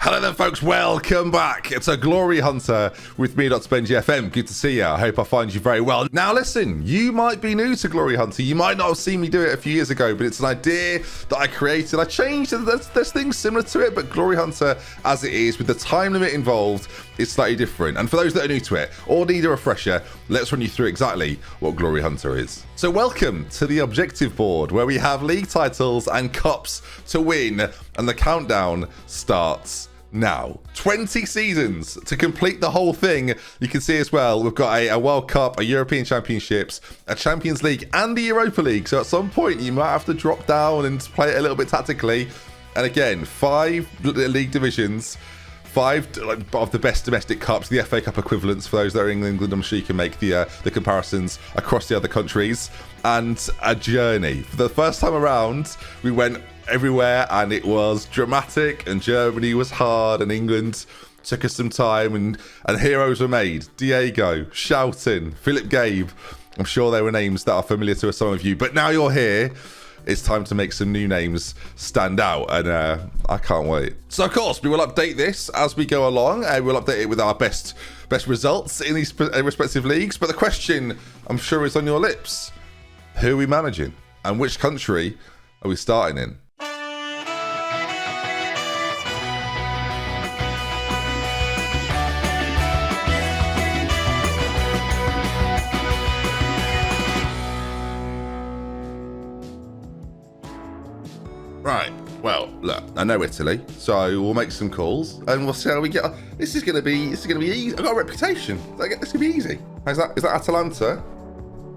Hello then folks, welcome back. It's a Glory Hunter with me, DoctorBenjy FM. Good to see you. I hope I find you very well. Now listen, you might be new to Glory Hunter. You might not have seen me do it a few years ago, but it's an idea that I created. I changed it. There's things similar to it, but Glory Hunter as it is, with the time limit involved, is slightly different. And for those that are new to it or need a refresher, let's run you through exactly what Glory Hunter is. So welcome to the objective board, where we have league titles and cups to win, and the countdown starts now. 20 seasons to complete the whole thing. You can see as well, we've got a World Cup, a European Championships, a Champions League, and a Europa League. So at some point, you might have to drop down and play it a little bit tactically. And again, 5 league divisions, 5 of the best domestic cups, the FA Cup equivalents for those that are in England. I'm sure you can make the comparisons across the other countries, and a journey. For the first time around, we went everywhere, and it was dramatic, and Germany was hard, and England took us some time, and heroes were made. Diego, Shoutin, Philip Gabe. I'm sure they were names that are familiar to some of you, but now you're here. It's time to make some new names stand out, and I can't wait. So of course, we will update this as we go along. We'll update it with our best results in these respective leagues. But the question, I'm sure, is on your lips: who are we managing, and which country are we starting in? Right, well, look, I know Italy, so we'll make some calls and we'll see how we get. This is gonna be easy. I've got a reputation. This could be easy. Is that Atalanta?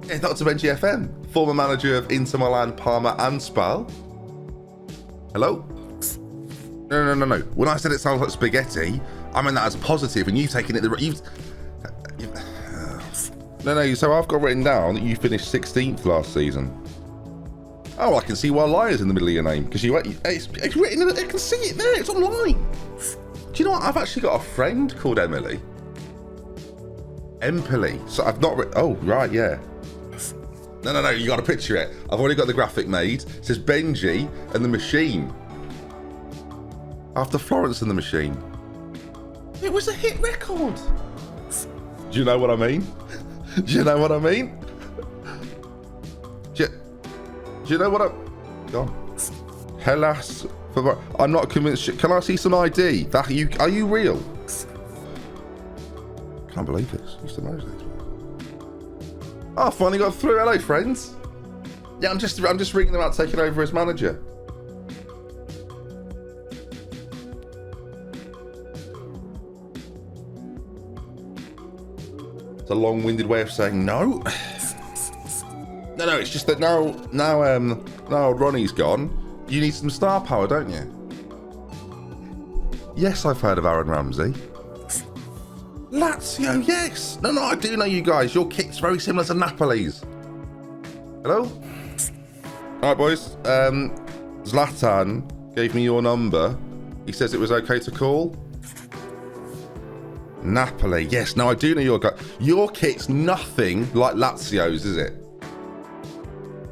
Yeah, DoctorBenjy FM, former manager of Inter Milan, Parma, and Spal. Hello? No. When I said it sounds like spaghetti, I meant that as a positive, and you've taken it No. So I've got written down that you finished 16th last season. Oh, I can see why liar's in the middle of your name, because it's written. I can see it there. It's online. Do you know what? I've actually got a friend called Emily. Empoli. So I've not written. Oh, right, yeah. No. You got to picture it. I've already got the graphic made. It says Benji and the Machine. After Florence and the Machine. It was a hit record. Do you know what I mean? Do you know what I mean? Do you know what Go on. Hellas. I'm not convinced. Can I see some ID? Are you real? Can't believe this. Used to know this. Oh, I finally got through. Hello, friends. Yeah, I'm just ringing them out, taking over as manager. It's a long-winded way of saying no. No, it's just that now Ronnie's gone, you need some star power, don't you? Yes, I've heard of Aaron Ramsey. Lazio, yes. No, I do know you guys. Your kit's very similar to Napoli's. Hello? All right, boys. Zlatan gave me your number. He says it was okay to call. Napoli, yes. No, I do know your guy. Your kit's nothing like Lazio's, is it?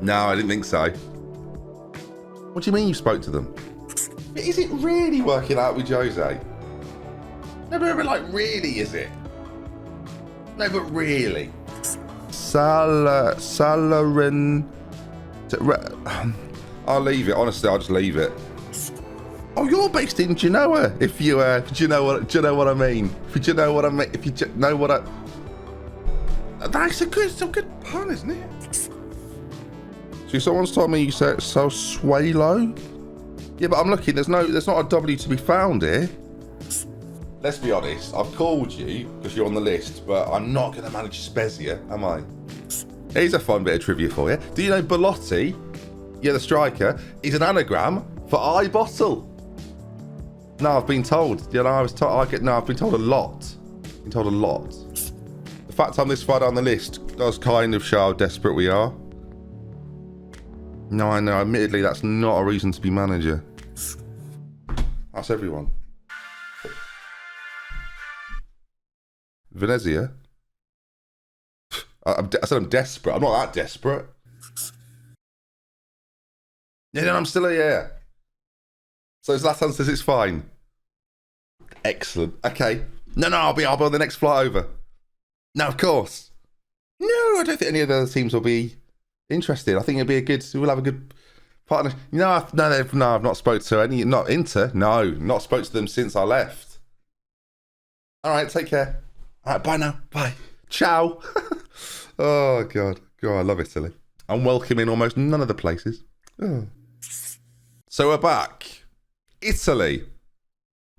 No, I didn't think so. What do you mean you spoke to them? Is it really working out with Jose? No, but like, really, is it? No, but really. Salarin. I'll leave it. Honestly, I'll just leave it. Oh, you're based in Genoa. If you, do you know what I mean? If you know what I mean, if you know what I. That's a good pun, isn't it? So someone's told me you say it's so swalo. Yeah, but I'm looking. There's not a W to be found here. Let's be honest. I've called you because you're on the list, but I'm not going to manage Spezia, am I? Here's a fun bit of trivia for you. Do you know Belotti? Yeah, the striker is an anagram for eye bottle. No, I've been told. You know, I've been told a lot. The fact I'm this far down the list does kind of show how desperate we are. No, I know. Admittedly, that's not a reason to be manager. That's everyone. Venezia? I said I'm desperate. I'm not that desperate. Yeah, no, I'm still here. So Zlatan says it's fine. Excellent. Okay. No, I'll be on the next flight over. No, of course. No, I don't think any of the other teams will be interested. I think we'll have a good partner. I've not spoke to any, not Inter. No, not spoke to them since I left. All right, take care. All right, bye now. Bye. Ciao. Oh, God, I love Italy. I'm welcome in almost none of the places. Oh. So we're back. Italy.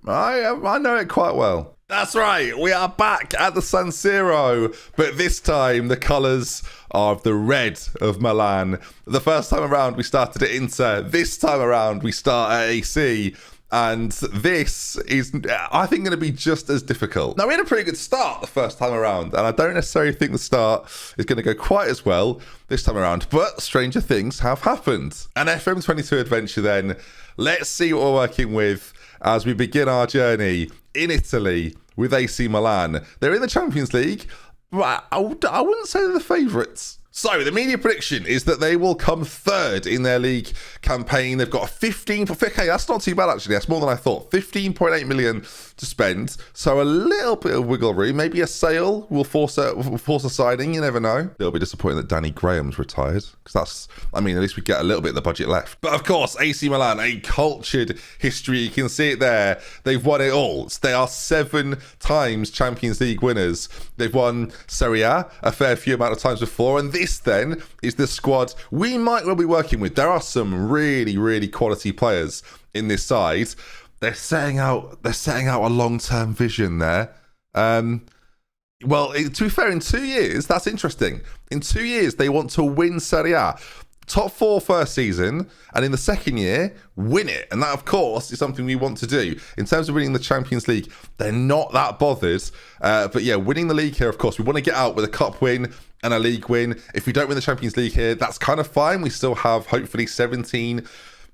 I know it quite well. That's right, we are back at the San Siro, but this time the colours are the red of Milan. The first time around we started at Inter, this time around we start at AC, and this is, I think, going to be just as difficult. Now, we had a pretty good start the first time around, and I don't necessarily think the start is going to go quite as well this time around, but stranger things have happened. An FM22 adventure then. Let's see what we're working with as we begin our journey in Italy with AC Milan. They're in the Champions League, but I wouldn't say they're the favourites. So the media prediction is that they will come third in their league campaign. They've got a 15. Okay, that's not too bad actually. That's more than I thought. 15.8 million to spend. So a little bit of wiggle room. Maybe a sale will force a signing. You never know. A little bit disappointing that Danny Graham's retired, because at least we get a little bit of the budget left. But of course, AC Milan, a cultured history. You can see it there. They've won it all. They are 7 times Champions League winners. They've won Serie A fair few amount of times before, and this then is the squad we might well be working with. There are some really, really quality players in this side. They're setting out a long-term vision there. Well, to be fair, in 2 years, that's interesting. In 2 years, they want to win Serie A. Top 4 first season, and in the second year, win it. And that, of course, is something we want to do. In terms of winning the Champions League, they're not that bothered. But yeah, winning the league here, of course, we want to get out with a cup win and a league win. If we don't win the Champions League here, that's kind of fine. We still have, hopefully, 17,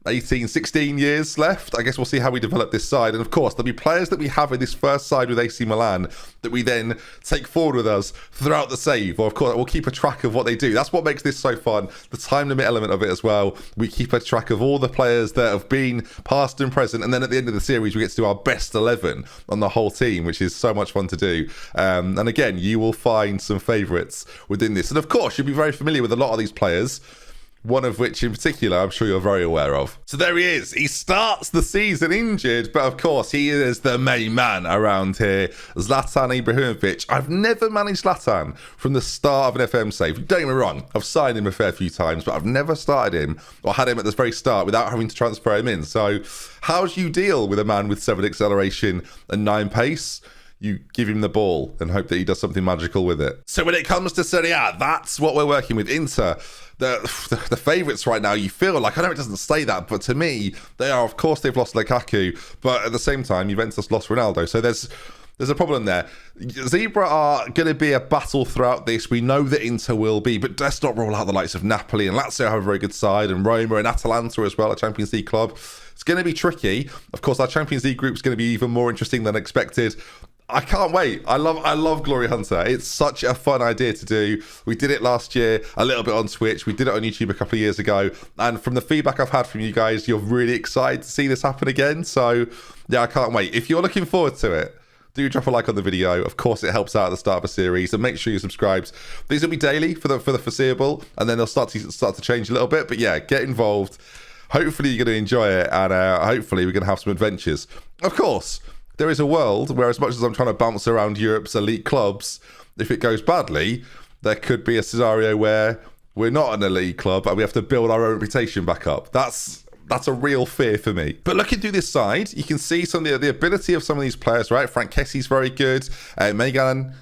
18, 16 years left. I guess we'll see how we develop this side. And of course, there'll be players that we have in this first side with AC Milan that we then take forward with us throughout the save. Or of course, we'll keep a track of what they do. That's what makes this so fun. The time limit element of it as well. We keep a track of all the players that have been past and present. And then at the end of the series, we get to do our best 11 on the whole team, which is so much fun to do. And again, you will find some favourites within this. And of course, you'll be very familiar with a lot of these players. One of which in particular I'm sure you're very aware of. So there he is. He starts the season injured, but of course he is the main man around here. Zlatan Ibrahimovic. I've never managed Zlatan from the start of an FM save. Don't get me wrong, I've signed him a fair few times, but I've never started him or had him at the very start without having to transfer him in. So how do you deal with a man with 7 acceleration and 9 pace? You give him the ball and hope that he does something magical with it. So when it comes to Serie A, that's what we're working with. Inter, the favourites right now, you feel like, I know it doesn't say that, but to me, they are, of course, they've lost Lukaku, but at the same time, Juventus lost Ronaldo. So there's a problem there. Zebra are going to be a battle throughout this. We know that Inter will be, but let's not roll out the likes of Napoli and Lazio have a very good side, and Roma and Atalanta as well, a Champions League club. It's going to be tricky. Of course, our Champions League group is going to be even more interesting than expected. I can't wait. I love Glory Hunter. It's such a fun idea to do. We did it last year, a little bit on Twitch. We did it on YouTube a couple of years ago. And from the feedback I've had from you guys, you're really excited to see this happen again. So yeah, I can't wait. If you're looking forward to it, do drop a like on the video. Of course, it helps out at the start of a series. And make sure you're subscribed. These will be daily for the foreseeable. And then they'll start to change a little bit. But yeah, get involved. Hopefully you're going to enjoy it. And hopefully we're going to have some adventures. Of course, there is a world where, as much as I'm trying to bounce around Europe's elite clubs, if it goes badly, there could be a scenario where we're not an elite club and we have to build our own reputation back up. That's a real fear for me. But looking through this side, you can see some of the ability of some of these players, right? Frank Kessie's very good. Meganan,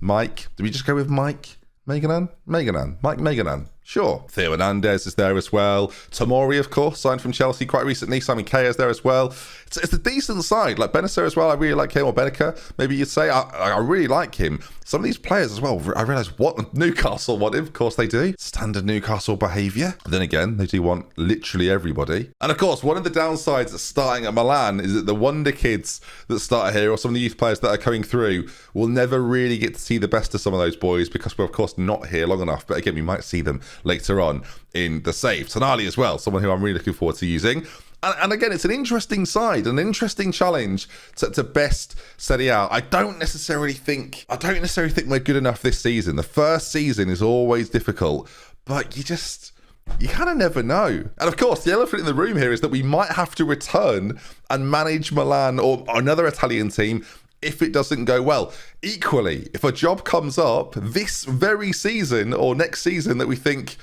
Mike. Did we just go with Mike? Mike Meganan. Sure. Theo Hernandez is there as well. Tomori, of course, signed from Chelsea quite recently. Simon Kea is there as well. It's a decent side. Like Benacer as well. I really like him. Or Benacer, maybe you'd say. I really like him. Some of these players as well, I realise what Newcastle want him. Of course they do. Standard Newcastle behaviour. Then again, they do want literally everybody. And of course, one of the downsides of starting at Milan is that the wonder kids that start here, or some of the youth players that are coming through, will never really get to see the best of some of those boys because we're, of course, not here long enough. But again, we might see them later on in the save. Tonali as well, someone who I'm really looking forward to using. And again, it's an interesting side, an interesting challenge to best Serie A. I don't necessarily think we're good enough this season. The first season is always difficult, but you kind of never know. And of course, the elephant in the room here is that we might have to return and manage Milan or another Italian team if it doesn't go well. Equally, if a job comes up this very season or next season that we think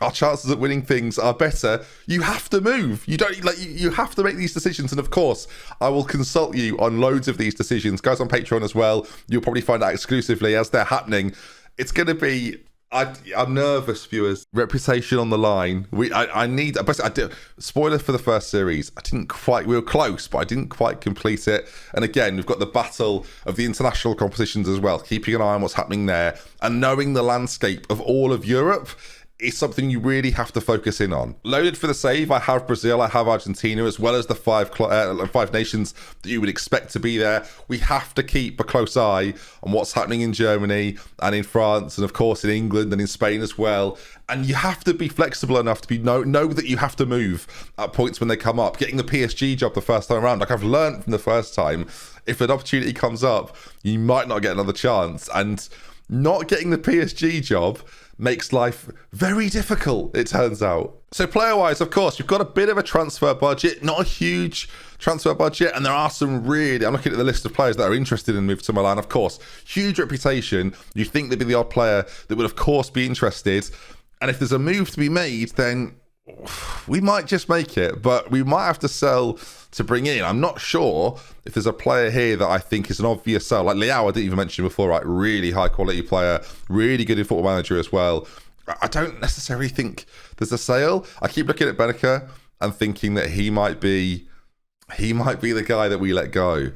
our chances of winning things are better, you have to move. You have to make these decisions. And of course, I will consult you on loads of these decisions. Guys on Patreon as well, you'll probably find out exclusively as they're happening. It's going to be... I'm nervous, viewers. Reputation on the line. Spoiler for the first series. We were close, but I didn't quite complete it. And again, we've got the battle of the international competitions as well, keeping an eye on what's happening there and knowing the landscape of all of Europe is something you really have to focus in on. Loaded for the save, I have Brazil, I have Argentina, as well as the five nations that you would expect to be there. We have to keep a close eye on what's happening in Germany and in France, and of course in England and in Spain as well. And you have to be flexible enough to know that you have to move at points when they come up. Getting the PSG job the first time around, like I've learned from the first time, if an opportunity comes up, you might not get another chance. And not getting the PSG job makes life very difficult, it turns out. So player-wise, of course, you've got a bit of a transfer budget, not a huge transfer budget, and there are some really... I'm looking at the list of players that are interested in moving to Milan. Of course, huge reputation. You think they'd be the odd player that would, of course, be interested. And if there's a move to be made, then we might just make it, but we might have to sell to bring in. I'm not sure if there's a player here that I think is an obvious sell. Like Leao, I didn't even mention before, right? Really high quality player, really good in Football Manager as well. I don't necessarily think there's a sale. I keep looking at Benica and thinking that he might be the guy that we let go.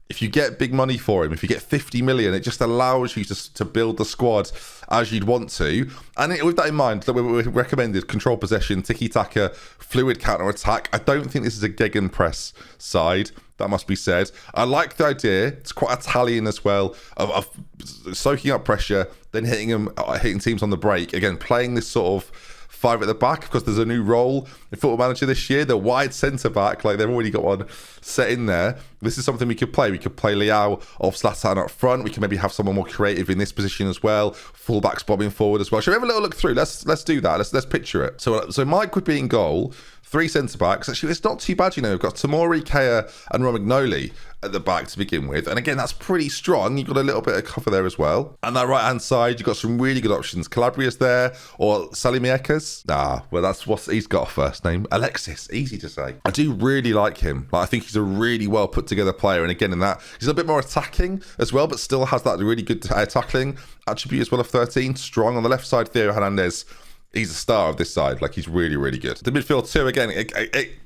If you get big money for him, if you get 50 million, it just allows you to build the squad as you'd want to. And with that in mind, that we recommended control possession, tiki-taka, fluid counter-attack. I don't think this is a gegenpress side, that must be said. I like the idea, it's quite Italian as well, of soaking up pressure, then hitting teams on the break. Again, playing this sort of five at the back, because there's a new role in Football Manager this year, the wide centre-back, like they've already got one set in there. This is something we could play. We could play Leao off Zlatan up front. We can maybe have someone more creative in this position as well. Fullbacks bobbing forward as well. Shall we have a little look through? Let's do that. Let's picture it. So Mike would be in goal. 3 centre-backs. Actually, it's not too bad, you know. We've got Tomori, Kea and Romagnoli at the back to begin with. And again, that's pretty strong. You've got a little bit of cover there as well. And that right-hand side, you've got some really good options. Calabria's there, or Salimiekas. He's got a first name. Alexis, easy to say. I do really like him. I think he's a really well put together player. And again, in that, he's a bit more attacking as well, but still has that really good tackling attribute as well of 13. Strong on the left side, Theo Hernandez. He's a star of this side. Like, he's really, really good. The midfield too, again,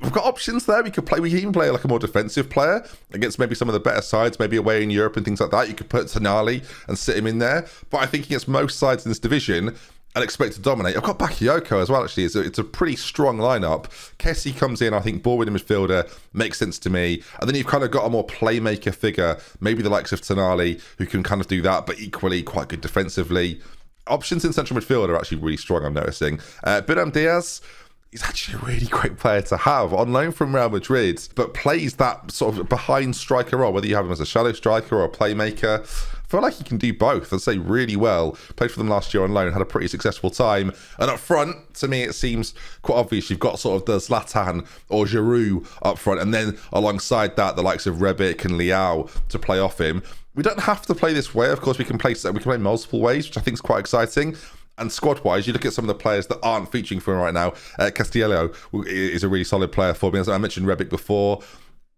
we've got options there. We can even play like a more defensive player against maybe some of the better sides, maybe away in Europe and things like that. You could put Tonali and sit him in there. But I think against most sides in this division, I'd expect to dominate. I've got Bakayoko as well, actually. It's a pretty strong lineup. Kessie comes in, I think, ball winning midfielder, makes sense to me. And then you've kind of got a more playmaker figure, maybe the likes of Tonali, who can kind of do that, but equally quite good defensively. Options in central midfield are actually really strong, I'm noticing. Biram Diaz, he's actually a really great player to have on loan from Real Madrid, but plays that sort of behind striker role, whether you have him as a shallow striker or a playmaker. I feel like he can do both, I'd say really well. Played for them last year on loan, had a pretty successful time. And up front, to me, it seems quite obvious. You've got sort of the Zlatan or Giroud up front, and then alongside that, the likes of Rebic and Leao to play off him. We don't have to play this way. Of course, we can play multiple ways, which I think is quite exciting. And squad-wise, you look at some of the players that aren't featuring for him right now. Castillo is a really solid player for me. As I mentioned Rebic before.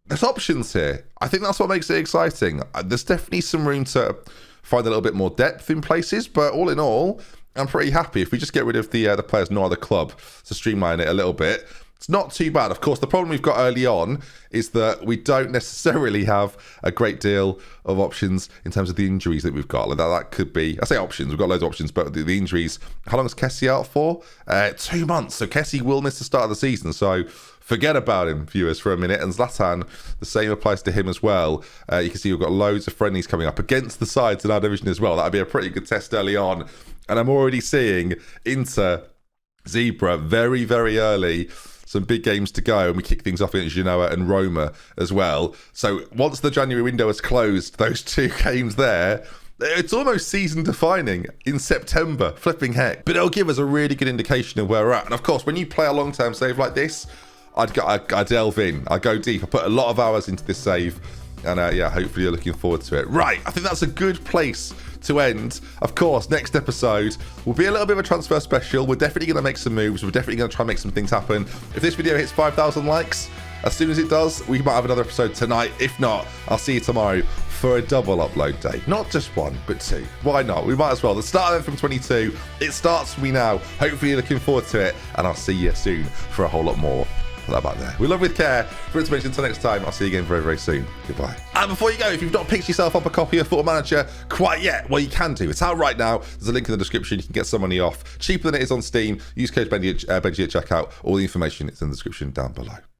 There's options here. I think that's what makes it exciting. There's definitely some room to find a little bit more depth in places, but all in all, I'm pretty happy. If we just get rid of the players not the club to streamline it a little bit, it's not too bad. Of course, the problem we've got early on is that we don't necessarily have a great deal of options in terms of the injuries that we've got. Like that could be, I say options, we've got loads of options, but the injuries, how long is Kessie out for? 2 months. So Kessie will miss the start of the season. So forget about him, viewers, for a minute. And Zlatan, the same applies to him as well. You can see we've got loads of friendlies coming up against the sides in our division as well. That'd be a pretty good test early on. And I'm already seeing Inter Zebra, very, very early. Some big games to go, and we kick things off against Genoa and Roma as well. So once the January window has closed, those 2 games there, it's almost season defining in September, flipping heck. But it'll give us a really good indication of where we're at. And of course, when you play a long-term save like this, I delve in, I go deep, I put a lot of hours into this save. And yeah, hopefully you're looking forward to it. Right, I think that's a good place to end. Of course, next episode will be a little bit of a transfer special. We're definitely going to make some moves. We're definitely going to try and make some things happen. If this video hits 5,000 likes, as soon as it does, we might have another episode tonight. If not, I'll see you tomorrow for a double upload day. Not just 1, but 2. Why not? We might as well. The start of FM22, it starts for me now. Hopefully you're looking forward to it, and I'll see you soon for a whole lot more. That back there. We love with care. For information until next time, I'll see you again very, very soon. Goodbye. And before you go, if you've not picked yourself up a copy of Football Manager quite yet, well, you can do. It's out right now. There's a link in the description. You can get some money off. Cheaper than it is on Steam. Use code Benjy at checkout. All the information is in the description down below.